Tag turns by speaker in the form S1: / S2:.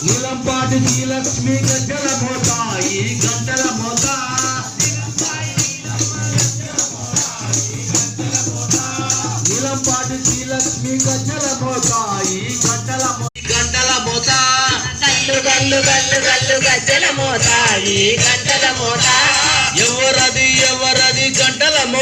S1: నీలంపాటి శ్రీలక్ష్మి గజ్జల మోత ఈ గంటల మోత నీలంపాటి శ్రీలక్ష్మి గజ్జల మోత ఈ గంటల మోత
S2: గల్లు గల్లు గల్లు గల్లు గజ్జల మోత ఈ గంటల మోత
S1: ఎవరది గంటల మోత